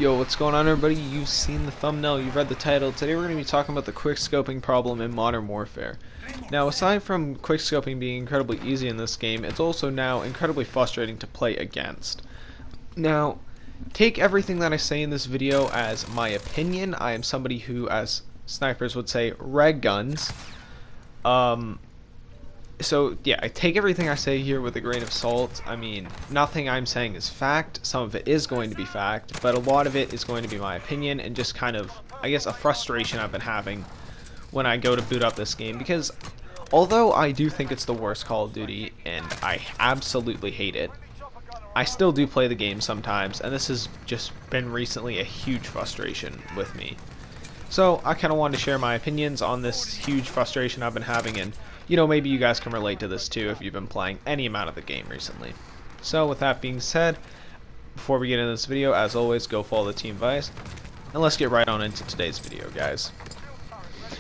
Yo, what's going on everybody? You've seen the thumbnail, you've read the title. Today we're going to be talking about the quickscoping problem in Modern Warfare. Now, aside from quickscoping being incredibly easy in this game, it's also now incredibly frustrating to play against. Now, take everything that I say in this video as my opinion. I am somebody who, as snipers would say, reg guns. So yeah, I take everything I say here with a grain of salt. I mean, nothing I'm saying is fact. Some of it is going to be fact, but a lot of it is going to be my opinion and just kind of, I guess, a frustration I've been having when I go to boot up this game. Because although I do think it's the worst Call of Duty and I absolutely hate it, I still do play the game sometimes, and this has just been recently a huge frustration with me. So I kind of wanted to share my opinions on this huge frustration I've been having, and you know, maybe you guys can relate to this too if you've been playing any amount of the game recently. So with that being said, before we get into this video, as always, go follow the Team Vice, and let's get right on into today's video, guys.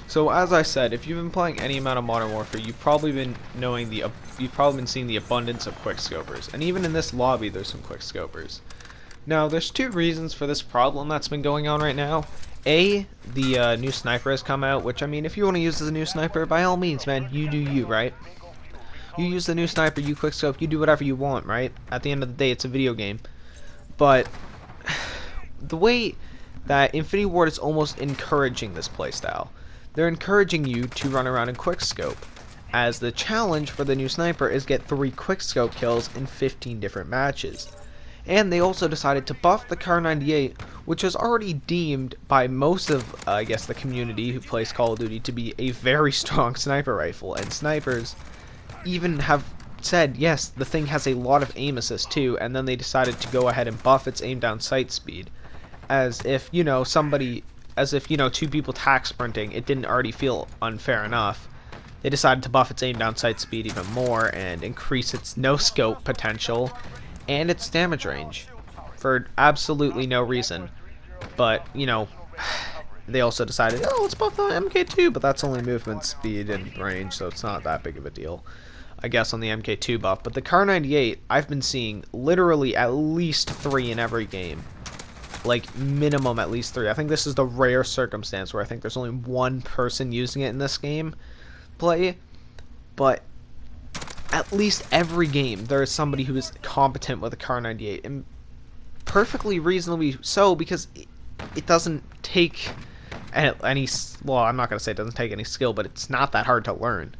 So as I said, if you've been playing any amount of Modern Warfare, you've probably been seeing the abundance of quickscopers, and even in this lobby, there's some quickscopers. Now, there's two reasons for this problem that's been going on right now. A, the new sniper has come out, which, I mean, if you want to use the new sniper, by all means, man, you do you, right? You use the new sniper, you quickscope, you do whatever you want, right? At the end of the day, it's a video game. But the way that Infinity Ward is almost encouraging this playstyle, they're encouraging you to run around and quickscope, as the challenge for the new sniper is get 3 quickscope kills in 15 different matches. And they also decided to buff the Kar98, which is already deemed by most of, I guess, the community who plays Call of Duty to be a very strong sniper rifle. And snipers even have said, yes, the thing has a lot of aim assist too, and then they decided to go ahead and buff its aim down sight speed. As if, you know, two people tack sprinting, it didn't already feel unfair enough. They decided to buff its aim down sight speed even more and increase its no-scope potential and its damage range for absolutely no reason. But, you know, they also decided, oh, let's buff the MK2, but that's only movement speed and range, so it's not that big of a deal, I guess, on the MK2 buff. But the Kar98, I've been seeing literally at least 3 in every game. Like, minimum at least 3. I think this is the rare circumstance where I think there's only one person using it in this game play, but at least every game there is somebody who is competent with a Kar98, and perfectly reasonably so, because it doesn't take any, well, I'm not going to say it doesn't take any skill, but it's not that hard to learn.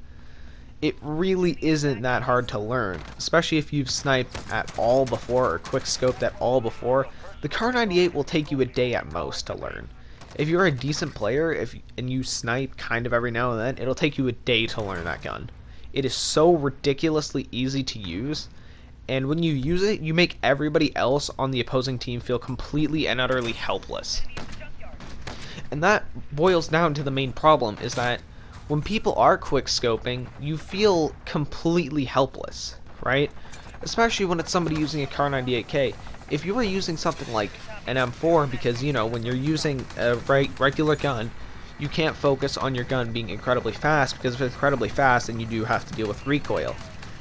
It really isn't that hard to learn, especially if you've sniped at all before or quickscoped at all before. The Kar98 will take you a day at most to learn. If you're a decent player and you snipe kind of every now and then, it'll take you a day to learn that gun. It is so ridiculously easy to use, and when you use it, you make everybody else on the opposing team feel completely and utterly helpless. And that boils down to the main problem, is that when people are quickscoping, you feel completely helpless, right? Especially when it's somebody using a Kar98K. If you were using something like an M4, because, you know, when you're using a regular gun, you can't focus on your gun being incredibly fast, because if it's incredibly fast, then you do have to deal with recoil.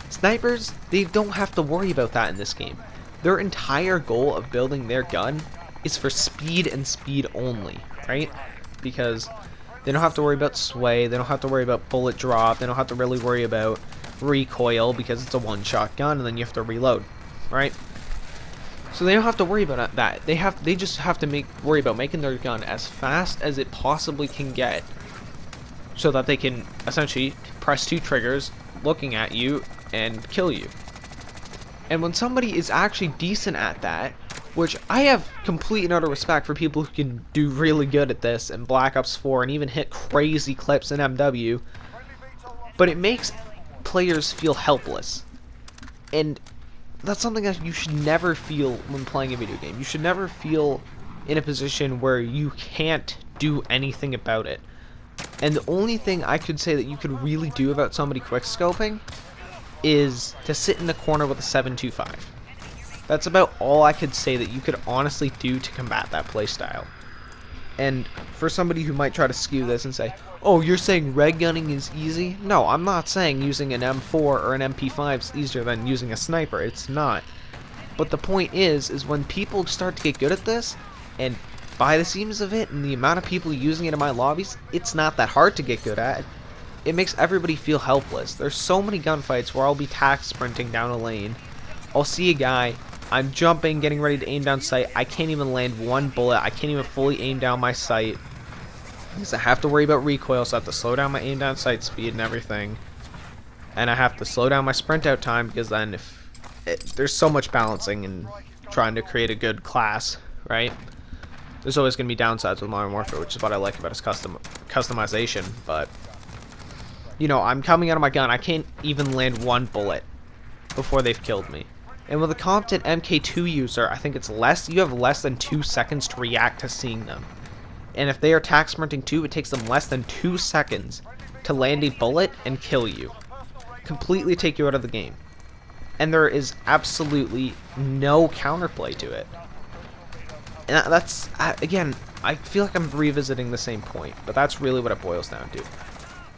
Snipers, they don't have to worry about that in this game. Their entire goal of building their gun is for speed and speed only, right? Because they don't have to worry about sway, they don't have to worry about bullet drop, they don't have to really worry about recoil, because it's a one-shot gun and then you have to reload, right? So they don't have to worry about that. They just have to worry about making their gun as fast as it possibly can get, so that they can essentially press 2 triggers, looking at you, and kill you. And when somebody is actually decent at that, which I have complete and utter respect for people who can do really good at this in Black Ops 4 and even hit crazy clips in MW, but it makes players feel helpless. And that's something that you should never feel when playing a video game. You should never feel in a position where you can't do anything about it. And the only thing I could say that you could really do about somebody quickscoping is to sit in the corner with a 725. That's about all I could say that you could honestly do to combat that playstyle. And for somebody who might try to skew this and say, oh, you're saying red gunning is easy? No, I'm not saying using an M4 or an MP5 is easier than using a sniper. It's not. But the point is when people start to get good at this, And by the seams of it and the amount of people using it in my lobbies, it's not that hard to get good at. It makes everybody feel helpless. There's so many gunfights where I'll be tack sprinting down a lane. I'll see a guy, I'm jumping, getting ready to aim down sight. I can't even land one bullet. I can't even fully aim down my sight. Because I have to worry about recoil, so I have to slow down my aim down sight speed and everything. And I have to slow down my sprint out time, because then there's so much balancing and trying to create a good class, right? There's always going to be downsides with Modern Warfare, which is what I like about its customization, but you know, I'm coming out of my gun, I can't even land one bullet before they've killed me. And with a competent MK2 user, I think it's you have less than 2 seconds to react to seeing them. And if they are tack sprinting too, it takes them less than 2 seconds to land a bullet and kill you. Completely take you out of the game. And there is absolutely no counterplay to it. And that's, again, I feel like I'm revisiting the same point, but that's really what it boils down to.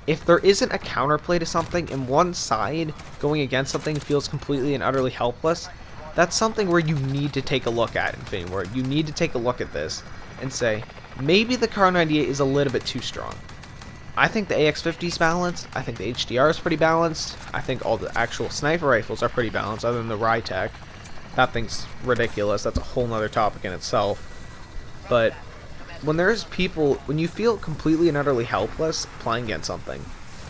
If there isn't a counterplay to something and one side going against something feels completely and utterly helpless, that's something where you need to take a look at Infinity Ward. You need to take a look at this and say, maybe the Kar 98 is a little bit too strong. I think the AX-50 is balanced. I think the HDR is pretty balanced. I think all the actual sniper rifles are pretty balanced, other than the Rytech. That thing's ridiculous. That's a whole nother topic in itself. But when there's people, when you feel completely and utterly helpless playing against something,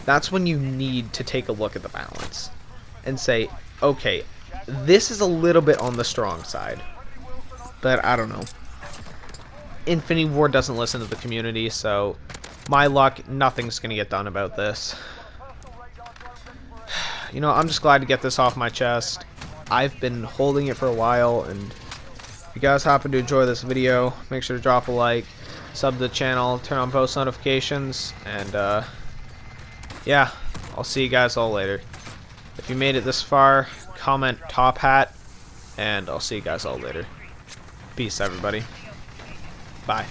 that's when you need to take a look at the balance and say, okay, this is a little bit on the strong side. But I don't know. Infinity Ward doesn't listen to the community, so my luck, nothing's going to get done about this. You know, I'm just glad to get this off my chest. I've been holding it for a while, and if you guys happen to enjoy this video, make sure to drop a like, sub to the channel, turn on post notifications, and yeah, I'll see you guys all later. If you made it this far, comment top hat, and I'll see you guys all later. Peace, everybody. Bye.